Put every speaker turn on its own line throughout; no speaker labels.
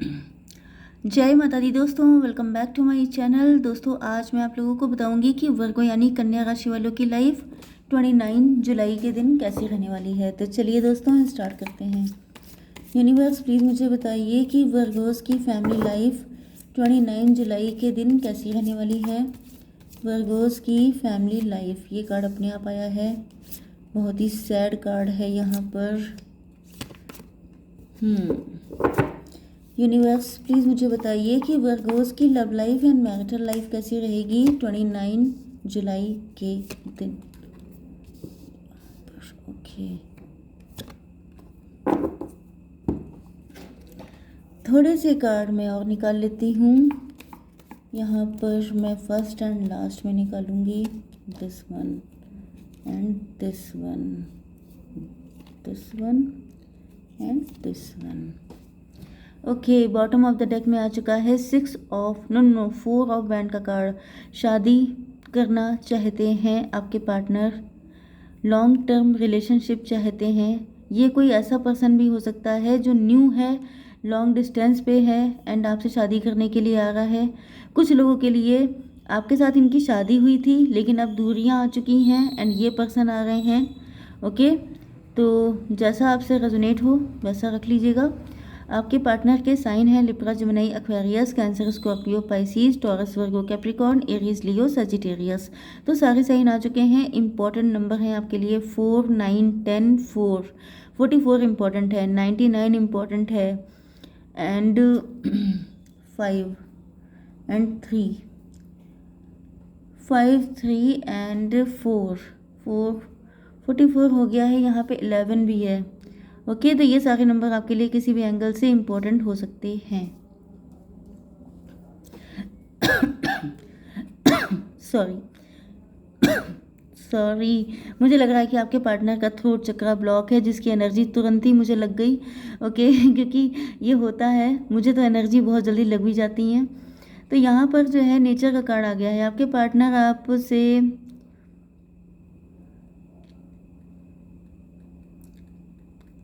जय माता दी दोस्तों, welcome back to my channel. दोस्तों आज मैं आप लोगों को बताऊंगी कि वर्गो यानी कन्या राशि वालों की लाइफ 29 जुलाई के दिन कैसी रहने वाली है। तो चलिए दोस्तों स्टार्ट करते हैं। यूनिवर्स प्लीज़ मुझे बताइए कि वर्गोस की फैमिली लाइफ 29 जुलाई के दिन कैसी रहने वाली है। वर्गोस की फैमिली लाइफ, ये कार्ड अपने आप आया है, बहुत ही सैड कार्ड है यहाँ पर। यूनिवर्स प्लीज़ मुझे बताइए कि वर्गोस की love life and marital life कैसी रहेगी 29 जुलाई के दिन। ओके, थोड़े से कार्ड मैं और निकाल लेती हूँ। यहाँ पर मैं फर्स्ट एंड लास्ट में निकालूंगी this one and this one, this one and this one. Okay, bottom of the deck में आ चुका है 4 ऑफ बैंड का कार्ड। शादी करना चाहते हैं आपके पार्टनर, लॉन्ग टर्म रिलेशनशिप चाहते हैं। ये कोई ऐसा पर्सन भी हो सकता है जो न्यू है, लॉन्ग डिस्टेंस पे है एंड आपसे शादी करने के लिए आ रहा है। कुछ लोगों के लिए आपके साथ इनकी शादी हुई थी लेकिन अब दूरियां आ चुकी हैं एंड ये पर्सन आ रहे हैं। ओके, तो जैसा आपसे रेजोनेट हो वैसा रख लीजिएगा। आपके पार्टनर के साइन हैं Libra, Gemini, Aquarius, Cancer, Scorpio, Pisces, Taurus, Virgo, Capricorn, Aries, Leo, Sagittarius. तो सारे साइन आ चुके हैं। इंपॉर्टेंट नंबर हैं आपके लिए 4, 9, 10, 4, 44 इंपॉर्टेंट है, 99 इंपॉर्टेंट है एंड 5 एंड 3, 5, 3 एंड 4, 44 हो गया है। यहाँ पे 11 भी है। ओके, तो ये सारे नंबर आपके लिए किसी भी एंगल से इम्पोर्टेंट हो सकते हैं। सॉरी मुझे लग रहा है कि आपके पार्टनर का थ्रोट चक्रा ब्लॉक है, जिसकी एनर्जी तुरंत ही मुझे लग गई। ओके क्योंकि ये होता है, मुझे तो एनर्जी बहुत जल्दी लग भी जाती है। तो यहाँ पर जो है नेचर का कार्ड आ गया है। आपके पार्टनर आपसे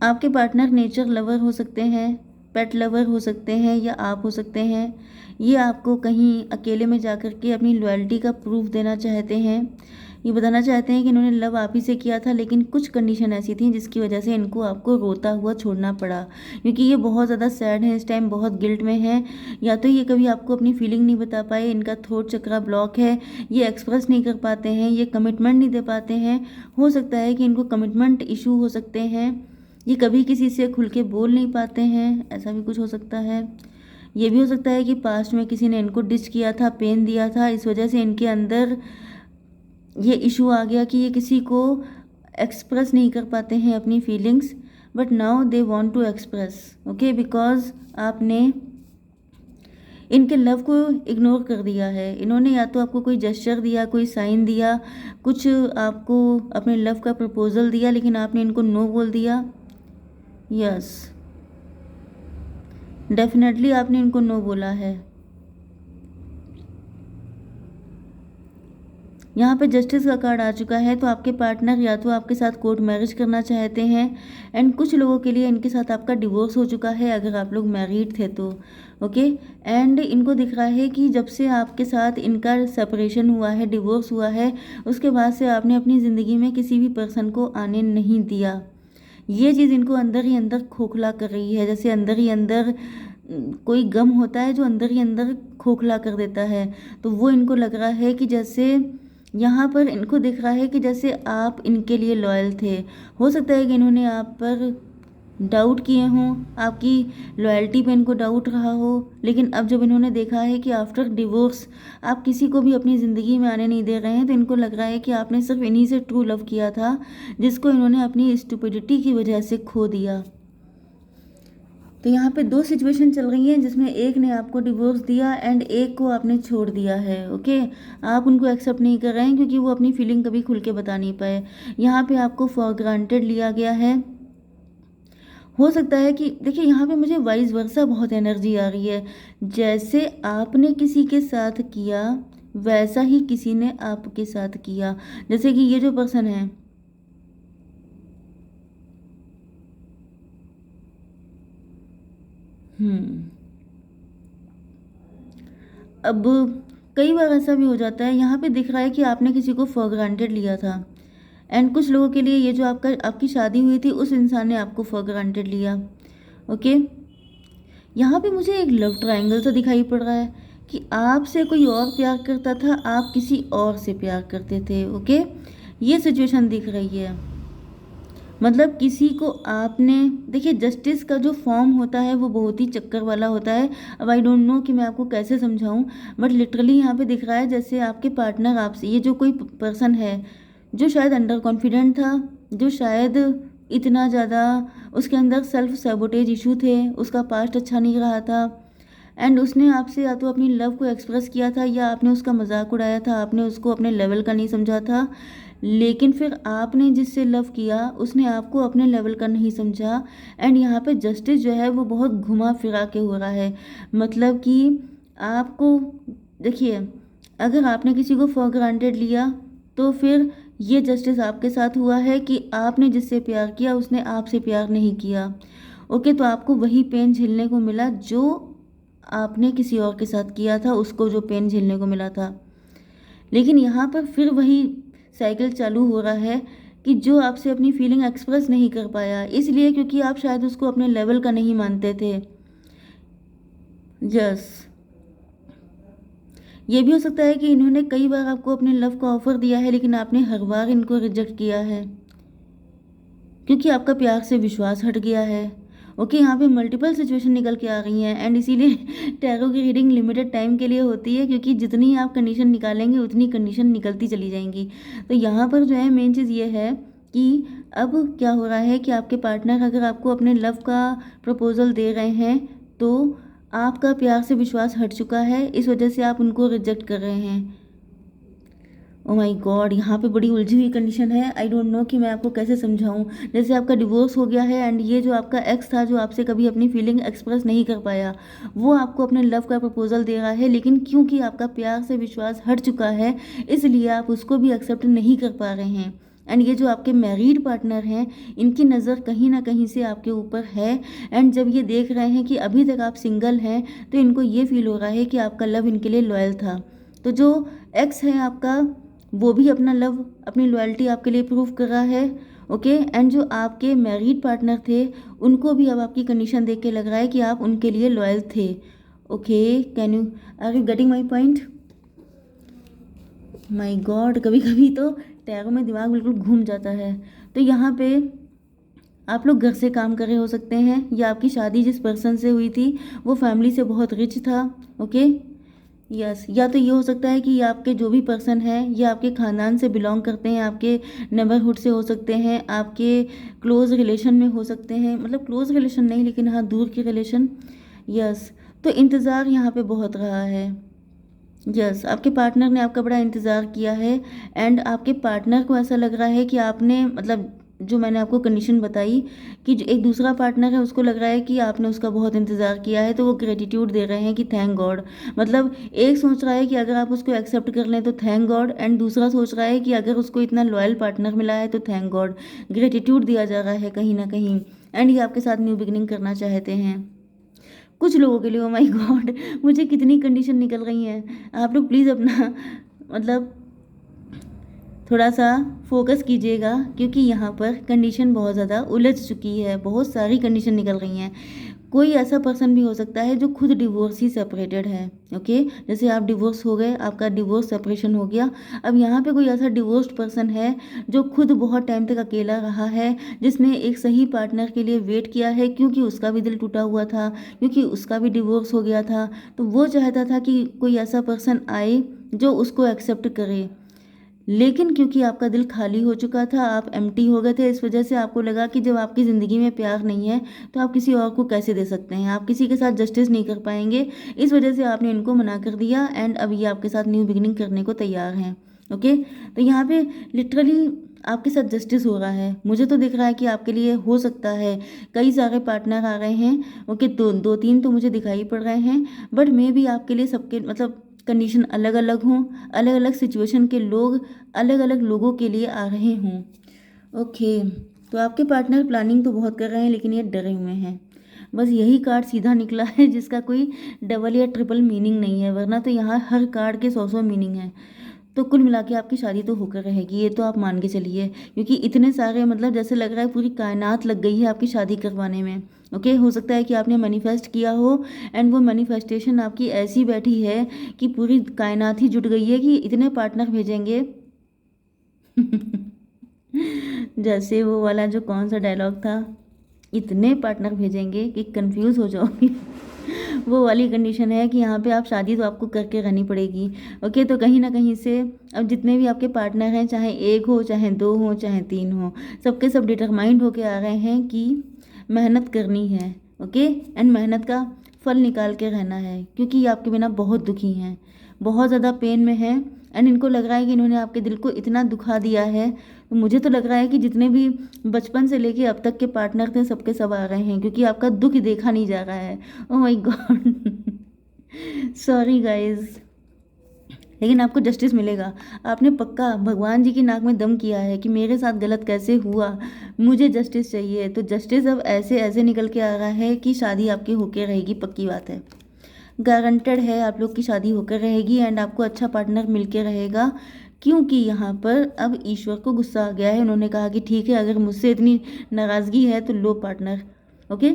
आपके पार्टनर नेचर लवर हो सकते हैं, पेट लवर हो सकते हैं या आप हो सकते हैं। ये आपको कहीं अकेले में जाकर के अपनी लॉयल्टी का प्रूफ देना चाहते हैं। ये बताना चाहते हैं कि इन्होंने लव आप ही से किया था लेकिन कुछ कंडीशन ऐसी थी जिसकी वजह से इनको आपको रोता हुआ छोड़ना पड़ा, क्योंकि ये बहुत ज़्यादा सैड है इस टाइम, बहुत गिल्ट में है। या तो ये कभी आपको अपनी फीलिंग नहीं बता पाए, इनका थ्रोट चक्रा ब्लॉक है, ये एक्सप्रेस नहीं कर पाते हैं, ये कमिटमेंट नहीं दे पाते हैं। हो सकता है कि इनको कमिटमेंट इशू हो सकते हैं, ये कभी किसी से खुल के बोल नहीं पाते हैं, ऐसा भी कुछ हो सकता है। ये भी हो सकता है कि पास्ट में किसी ने इनको डिच किया था, पेन दिया था, इस वजह से इनके अंदर ये इशू आ गया कि ये किसी को एक्सप्रेस नहीं कर पाते हैं अपनी feelings, but now they want to express. Okay, because आपने इनके लव को इग्नोर कर दिया है। इन्होंने या तो आपको कोई जेस्चर दिया, कोई साइन दिया, कुछ आपको अपने लव का प्रपोजल दिया, लेकिन आपने इनको नो बोल दिया। यस, डेफिनेटली आपने इनको नो बोला है। यहाँ पे जस्टिस का कार्ड आ चुका है, तो आपके पार्टनर या तो आपके साथ कोर्ट मैरिज करना चाहते हैं एंड कुछ लोगों के लिए इनके साथ आपका डिवोर्स हो चुका है अगर आप लोग मैरिड थे तो। ओके, एंड इनको दिख रहा है कि जब से आपके साथ इनका सेपरेशन हुआ है, डिवोर्स हुआ है, उसके बाद से आपने अपनी ज़िंदगी में किसी भी पर्सन को आने नहीं दिया। ये चीज़ इनको अंदर ही अंदर खोखला कर रही है, जैसे अंदर ही अंदर कोई गम होता है जो अंदर ही अंदर खोखला कर देता है। तो वो इनको लग रहा है कि जैसे यहाँ पर इनको दिख रहा है कि जैसे आप इनके लिए लॉयल थे। हो सकता है कि इन्होंने आप पर डाउट किए हों, आपकी लॉयल्टी पे इनको डाउट रहा हो, लेकिन अब जब इन्होंने देखा है कि आफ्टर डिवोर्स आप किसी को भी अपनी ज़िंदगी में आने नहीं दे रहे हैं, तो इनको लग रहा है कि आपने सिर्फ इन्हीं से ट्रू लव किया था, जिसको इन्होंने अपनी स्टुपिडिटी की वजह से खो दिया। तो यहाँ पे 2 सिचुएशन चल रही हैं जिसमें एक ने आपको डिवोर्स दिया एंड एक को आपने छोड़ दिया है। ओके, आप उनको एक्सेप्ट नहीं कर रहे हैं क्योंकि वो अपनी फीलिंग कभी खुल के बता नहीं पाए। यहाँ पे आपको फॉर ग्रांटेड लिया गया है। हो सकता है कि देखिए यहाँ पे मुझे वाइस वर्सा बहुत एनर्जी आ रही है, जैसे आपने किसी के साथ किया वैसा ही किसी ने आपके साथ किया। जैसे कि ये जो पर्सन है, अब कई बार ऐसा भी हो जाता है, यहाँ पे दिख रहा है कि आपने किसी को फॉर ग्रांटेड लिया था, एंड कुछ लोगों के लिए ये जो आपकी शादी हुई थी उस इंसान ने आपको फॉर ग्रांटेड लिया। ओके, यहाँ पे मुझे एक लव ट्रायंगल सा दिखाई पड़ रहा है कि आपसे कोई और प्यार करता था, आप किसी और से प्यार करते थे। ओके, ये सिचुएशन दिख रही है। मतलब किसी को आपने, देखिए जस्टिस का जो फॉर्म होता है वो बहुत ही चक्कर वाला होता है। अब आई डोंट नो कि मैं आपको कैसे समझाऊं, बट लिटरली यहाँ पे दिख रहा है जैसे आपके पार्टनर आपसे, ये जो कोई पर्सन है जो शायद अंडर कॉन्फिडेंट था, जो शायद इतना ज़्यादा उसके अंदर सेल्फ सैबोटेज इशू थे, उसका पास्ट अच्छा नहीं रहा था, एंड उसने आपसे या तो अपनी लव को एक्सप्रेस किया था या आपने उसका मजाक उड़ाया था, आपने उसको अपने लेवल का नहीं समझा था। लेकिन फिर आपने जिससे लव किया उसने आपको अपने लेवल का नहीं समझा, एंड यहाँ पे जस्टिस जो है वो बहुत घुमा फिरा के हो रहा है। मतलब कि आपको, देखिए अगर आपने किसी को फॉर ग्रांटेड लिया तो फिर ये जस्टिस आपके साथ हुआ है कि आपने जिससे प्यार किया उसने आपसे प्यार नहीं किया। ओके, तो आपको वही पेन झेलने को मिला जो आपने किसी और के साथ किया था, उसको जो पेन झेलने को मिला था। लेकिन यहाँ पर फिर वही साइकिल चालू हो रहा है कि जो आपसे अपनी फीलिंग एक्सप्रेस नहीं कर पाया, इसलिए क्योंकि आप शायद उसको अपने लेवल का नहीं मानते थे। यस, ये भी हो सकता है कि इन्होंने कई बार आपको अपने लव का ऑफर दिया है लेकिन आपने हर बार इनको रिजेक्ट किया है क्योंकि आपका प्यार से विश्वास हट गया है। ओके, यहाँ पे मल्टीपल सिचुएशन निकल के आ रही हैं, एंड इसीलिए टैरो की रीडिंग लिमिटेड टाइम के लिए होती है क्योंकि जितनी आप कंडीशन निकालेंगे उतनी कंडीशन निकलती चली जाएंगी। तो यहाँ पर जो है मेन चीज़ ये है कि अब क्या हो रहा है कि आपके पार्टनर अगर आपको अपने लव का प्रपोजल दे रहे हैं तो आपका प्यार से विश्वास हट चुका है, इस वजह से आप उनको रिजेक्ट कर रहे हैं। ओ माय गॉड, यहाँ पे बड़ी उलझी हुई कंडीशन है। आई डोंट नो कि मैं आपको कैसे समझाऊं। जैसे आपका डिवोर्स हो गया है एंड ये जो आपका एक्स था जो आपसे कभी अपनी फीलिंग एक्सप्रेस नहीं कर पाया, वो आपको अपने लव का प्रपोजल दे रहा है, लेकिन क्योंकि आपका प्यार से विश्वास हट चुका है इसलिए आप उसको भी एक्सेप्ट नहीं कर पा रहे हैं। एंड ये जो आपके मैरिड पार्टनर हैं इनकी नज़र कहीं ना कहीं से आपके ऊपर है, एंड जब ये देख रहे हैं कि अभी तक आप सिंगल हैं तो इनको ये फील हो रहा है कि आपका लव इनके लिए लॉयल था। तो जो एक्स है आपका वो भी अपना लव, अपनी लॉयल्टी आपके लिए प्रूव कर रहा है। ओके, एंड जो आपके मैरिड पार्टनर थे उनको भी अब आपकी कंडीशन देख के लग रहा है कि आप उनके लिए लॉयल थे। Okay, can you, are you getting my point? My god, कभी कभी तो टैरो में दिमाग बिल्कुल घूम जाता है। तो यहाँ पे आप लोग घर से काम कर रहे हो सकते हैं, या आपकी शादी जिस पर्सन से हुई थी वो फैमिली से बहुत रिच था। ओके, यस, या तो ये हो सकता है कि ये आपके जो भी पर्सन है ये आपके ख़ानदान से बिलोंग करते हैं, आपके नेबरहुड से हो सकते हैं, आपके क्लोज़ रिलेशन में हो सकते हैं, मतलब क्लोज़ रिलेशन नहीं लेकिन हाँ दूर की रिलेशन। यस, तो इंतज़ार यहाँ पे बहुत रहा है। यस, आपके पार्टनर ने आपका बड़ा इंतज़ार किया है, एंड आपके पार्टनर को ऐसा लग रहा है कि आपने, मतलब जो मैंने आपको कंडीशन बताई कि जो एक दूसरा पार्टनर है उसको लग रहा है कि आपने उसका बहुत इंतज़ार किया है, तो वो ग्रेटिट्यूड दे रहे हैं कि थैंक गॉड। मतलब एक सोच रहा है कि अगर आप उसको एक्सेप्ट कर लें तो थैंक गॉड, एंड दूसरा सोच रहा है कि अगर उसको इतना लॉयल पार्टनर मिला है तो थैंक गॉड। ग्रेटिट्यूड दिया जा रहा है कहीं ना कहीं, एंड ये आपके साथ न्यू बिगनिंग करना चाहते हैं कुछ लोगों के लिए। ओ माय गॉड, मुझे कितनी कंडीशन निकल रही हैं। आप लोग प्लीज़ अपना मतलब थोड़ा सा फोकस कीजिएगा क्योंकि यहाँ पर कंडीशन बहुत ज़्यादा उलझ चुकी है, बहुत सारी कंडीशन निकल रही हैं। कोई ऐसा पर्सन भी हो सकता है जो खुद डिवोर्स ही सेपरेटेड है। ओके, जैसे आप डिवोर्स हो गए, आपका डिवोर्स सेपरेशन हो गया, अब यहाँ पे कोई ऐसा डिवोर्स्ड पर्सन है जो खुद बहुत टाइम तक अकेला रहा है, जिसने एक सही पार्टनर के लिए वेट किया है क्योंकि उसका भी दिल टूटा हुआ था, क्योंकि उसका भी डिवोर्स हो गया था, तो वो चाहता था कि कोई ऐसा पर्सन आए जो उसको एक्सेप्ट करे। लेकिन क्योंकि आपका दिल खाली हो चुका था, आप एम्प्टी हो गए थे, इस वजह से आपको लगा कि जब आपकी ज़िंदगी में प्यार नहीं है तो आप किसी और को कैसे दे सकते हैं, आप किसी के साथ जस्टिस नहीं कर पाएंगे, इस वजह से आपने इनको मना कर दिया, एंड अब ये आपके साथ न्यू बिगिनिंग करने को तैयार हैं। ओके, तो यहाँ पे लिटरली आपके साथ जस्टिस हो रहा है। मुझे तो दिख रहा है कि आपके लिए हो सकता है कई सारे पार्टनर आ रहे हैं। ओके, दो तीन तो मुझे दिखाई पड़ रहे हैं, बट मे भी आपके लिए सबके मतलब कंडीशन अलग अलग हों, अलग अलग सिचुएशन के लोग अलग अलग लोगों के लिए आ रहे हों। ओके, तो आपके पार्टनर प्लानिंग तो बहुत कर रहे हैं लेकिन ये डरे हुए हैं। बस यही कार्ड सीधा निकला है जिसका कोई डबल या ट्रिपल मीनिंग नहीं है, वरना तो यहाँ हर कार्ड के 100 मीनिंग है। तो कुल मिला के आपकी शादी तो होकर रहेगी, ये तो आप मान के चलिए, क्योंकि इतने सारे मतलब जैसे लग रहा है पूरी कायनात लग गई है आपकी शादी करवाने में। ओके, हो सकता है कि आपने मैनिफेस्ट किया हो एंड वो मैनिफेस्टेशन आपकी ऐसी बैठी है कि पूरी कायनात ही जुट गई है कि इतने पार्टनर भेजेंगे। जैसे वो वाला जो कौन सा डायलॉग था, इतने पार्टनर भेजेंगे कि कंफ्यूज हो जाओगे। वो वाली कंडीशन है कि यहाँ पे आप शादी तो आपको करके रहनी पड़ेगी। ओके, तो कहीं ना कहीं से अब जितने भी आपके पार्टनर हैं, चाहे एक हो, चाहे दो हो, चाहे तीन हो, सबके सब डिटरमाइंड होके आ रहे हैं कि मेहनत करनी है। ओके, एंड मेहनत का फल निकाल के रहना है, क्योंकि ये आपके बिना बहुत दुखी हैं, बहुत ज़्यादा पेन में हैं। एंड इनको लग रहा है कि इन्होंने आपके दिल को इतना दुखा दिया है। तो मुझे तो लग रहा है कि जितने भी बचपन से लेके अब तक के पार्टनर थे, सबके सब आ रहे हैं, क्योंकि आपका दुख देखा नहीं जा रहा है। Oh my God, sorry guys, लेकिन आपको जस्टिस मिलेगा। आपने पक्का भगवान जी की नाक में दम किया है कि मेरे साथ गलत कैसे हुआ, मुझे जस्टिस चाहिए। तो जस्टिस अब ऐसे ऐसे निकल के आ रहा है कि शादी आपकी होके रहेगी, पक्की बात है, गारंटेड है आप लोग की शादी होकर रहेगी। एंड आपको अच्छा पार्टनर मिल के रहेगा, क्योंकि यहाँ पर अब ईश्वर को गुस्सा आ गया है। उन्होंने कहा कि ठीक है, अगर मुझसे इतनी नाराज़गी है तो लो पार्टनर। ओके,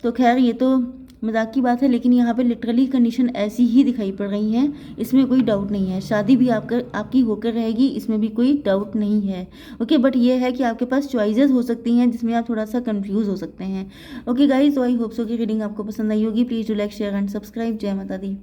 तो खैर ये तो मजाक की बात है, लेकिन यहाँ पे लिटरली कंडीशन ऐसी ही दिखाई पड़ रही हैं, इसमें कोई डाउट नहीं है। शादी भी आपकी होकर रहेगी, इसमें भी कोई डाउट नहीं है। ओके, बट ये है कि आपके पास चॉइसेस हो सकती हैं जिसमें आप थोड़ा सा कंफ्यूज हो सकते हैं। ओके गाइज, तो आई होप सो की रीडिंग आपको पसंद आई होगी। Please do like, share and subscribe. जय माता दी।